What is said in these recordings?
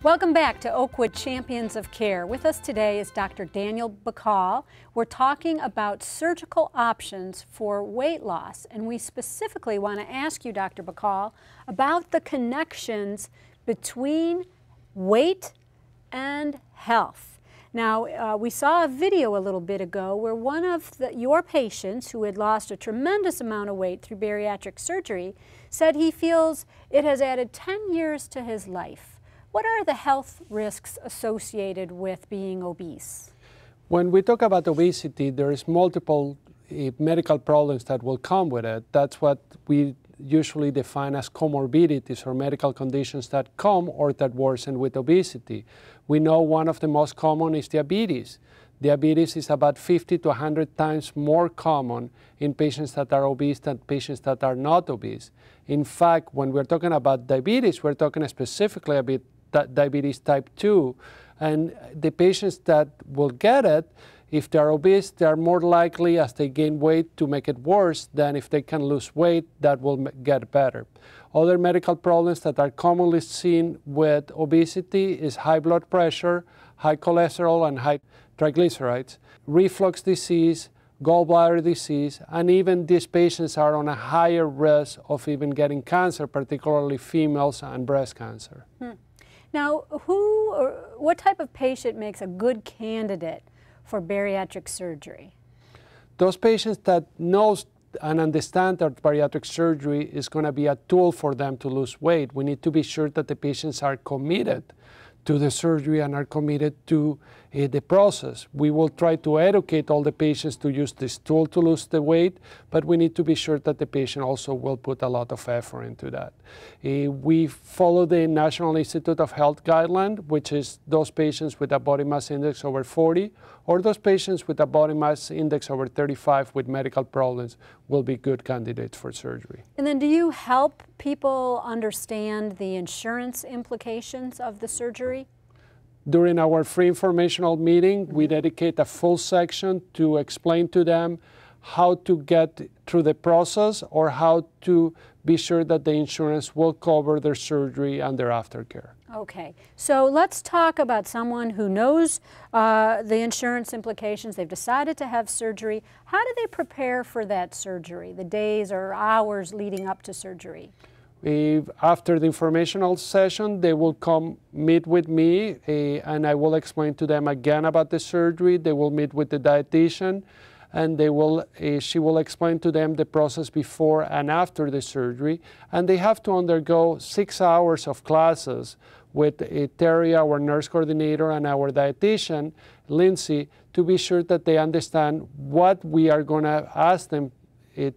Welcome back to Oakwood Champions of Care. With us today is Dr. Daniel Bacal. We're talking about surgical options for weight loss, and we specifically want to ask you, Dr. Bacal, about the connections between weight and health. Now, we saw a video a little bit ago where one of your patients who had lost a tremendous amount of weight through bariatric surgery said he feels it has added 10 years to his life. What are the health risks associated with being obese? When we talk about obesity, there is multiple medical problems that will come with it. That's what we usually define as comorbidities, or medical conditions that come or that worsen with obesity. We know one of the most common is diabetes. Diabetes is about 50 to 100 times more common in patients that are obese than patients that are not obese. In fact, when we're talking about diabetes, we're talking specifically about diabetes type 2, and the patients that will get it, if they're obese, they're more likely as they gain weight to make it worse than if they can lose weight, that will get better. Other medical problems that are commonly seen with obesity is high blood pressure, high cholesterol and high triglycerides, reflux disease, gallbladder disease, and even these patients are on a higher risk of even getting cancer, particularly females and breast cancer. Now, what type of patient makes a good candidate for bariatric surgery? Those patients that know and understand that bariatric surgery is going to be a tool for them to lose weight. We need to be sure that the patients are committed to the surgery and are committed to the process. We will try to educate all the patients to use this tool to lose the weight, but we need to be sure that the patient also will put a lot of effort into that. We follow the National Institute of Health guideline, which is those patients with a body mass index over 40, or those patients with a body mass index over 35 with medical problems will be good candidates for surgery. And then do you help people understand the insurance implications of the surgery? During our free informational meeting, we dedicate a full section to explain to them how to get through the process or how to be sure that the insurance will cover their surgery and their aftercare. Okay, so let's talk about someone who knows the insurance implications. They've decided to have surgery. How do they prepare for that surgery, the days or hours leading up to surgery? After the informational session, they will come meet with me and I will explain to them again about the surgery. They will meet with the dietitian and she will explain to them the process before and after the surgery. And they have to undergo 6 hours of classes with Terry, our nurse coordinator, and our dietitian, Lindsay, to be sure that they understand what we are going to ask them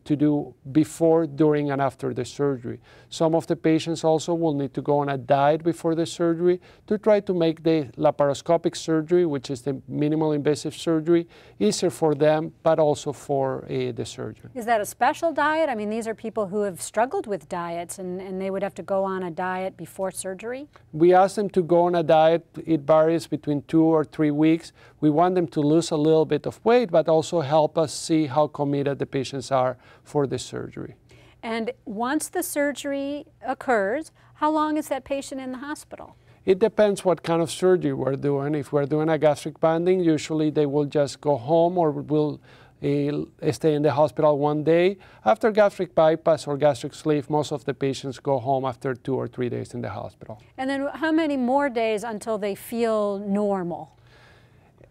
to do before, during, and after the surgery. Some of the patients also will need to go on a diet before the surgery to try to make the laparoscopic surgery, which is the minimal invasive surgery, easier for them, but also for the surgeon. Is that a special diet? I mean, these are people who have struggled with diets and they would have to go on a diet before surgery? We ask them to go on a diet. It varies between 2 or 3 weeks. We want them to lose a little bit of weight, but also help us see how committed the patients are for the surgery. And once the surgery occurs, how long is that patient in the hospital? It depends what kind of surgery we're doing. If we're doing a gastric banding, usually they will just go home or will stay in the hospital 1 day. After gastric bypass or gastric sleeve, most of the patients go home after 2 or 3 days in the hospital. And then how many more days until they feel normal?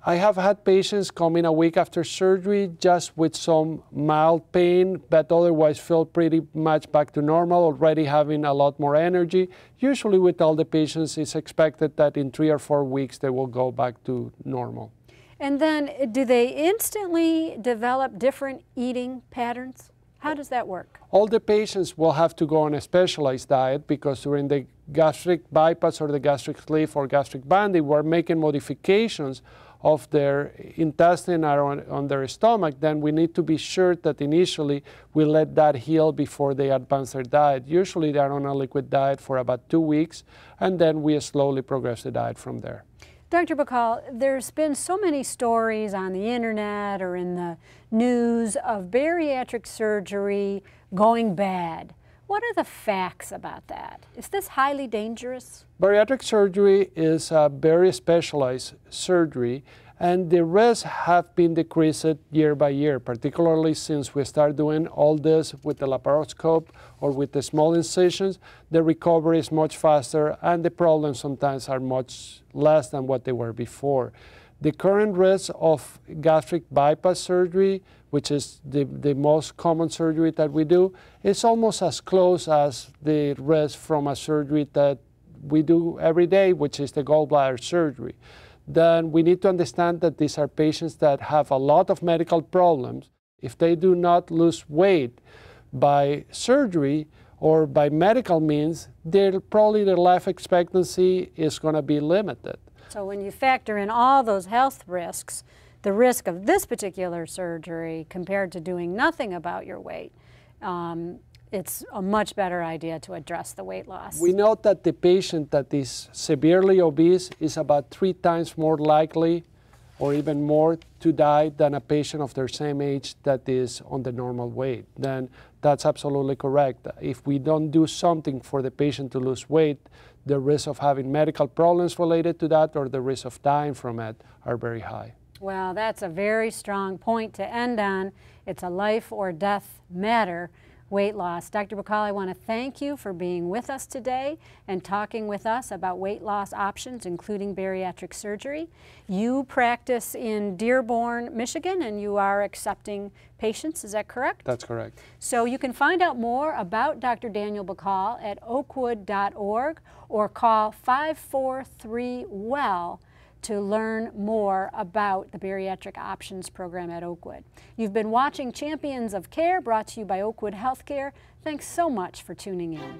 I have had patients come in a week after surgery just with some mild pain, but otherwise feel pretty much back to normal, already having a lot more energy. Usually with all the patients, it's expected that in 3 or 4 weeks they will go back to normal. And then do they instantly develop different eating patterns? How does that work? All the patients will have to go on a specialized diet because during the gastric bypass or the gastric sleeve or gastric banding, we're making modifications of their intestine or on their stomach. Then we need to be sure that initially we let that heal before they advance their diet. Usually they're on a liquid diet for about 2 weeks, and then we slowly progress the diet from there. Dr. Bacal, there's been so many stories on the internet or in the news of bariatric surgery going bad. What are the facts about that? Is this highly dangerous? Bariatric surgery is a very specialized surgery, and the risks have been decreased year by year, particularly since we start doing all this with the laparoscope or with the small incisions. The recovery is much faster, and the problems sometimes are much less than what they were before. The current risk of gastric bypass surgery, which is the most common surgery that we do, is almost as close as the risk from a surgery that we do every day, which is the gallbladder surgery. Then we need to understand that these are patients that have a lot of medical problems. If they do not lose weight by surgery or by medical means, probably their life expectancy is going to be limited. So when you factor in all those health risks, the risk of this particular surgery compared to doing nothing about your weight, it's a much better idea to address the weight loss. We know that the patient that is severely obese is about 3 times more likely or even more to die than a patient of their same age that is on the normal weight. Then that's absolutely correct. If we don't do something for the patient to lose weight, the risk of having medical problems related to that or the risk of dying from it are very high. Well, that's a very strong point to end on. It's a life or death matter, weight loss. Dr. Bacal, I want to thank you for being with us today and talking with us about weight loss options, including bariatric surgery. You practice in Dearborn, Michigan, and you are accepting patients, is that correct? That's correct. So you can find out more about Dr. Daniel Bacal at oakwood.org or call 543-WELL to learn more about the Bariatric Options Program at Oakwood. You've been watching Champions of Care, brought to you by Oakwood Healthcare. Thanks so much for tuning in.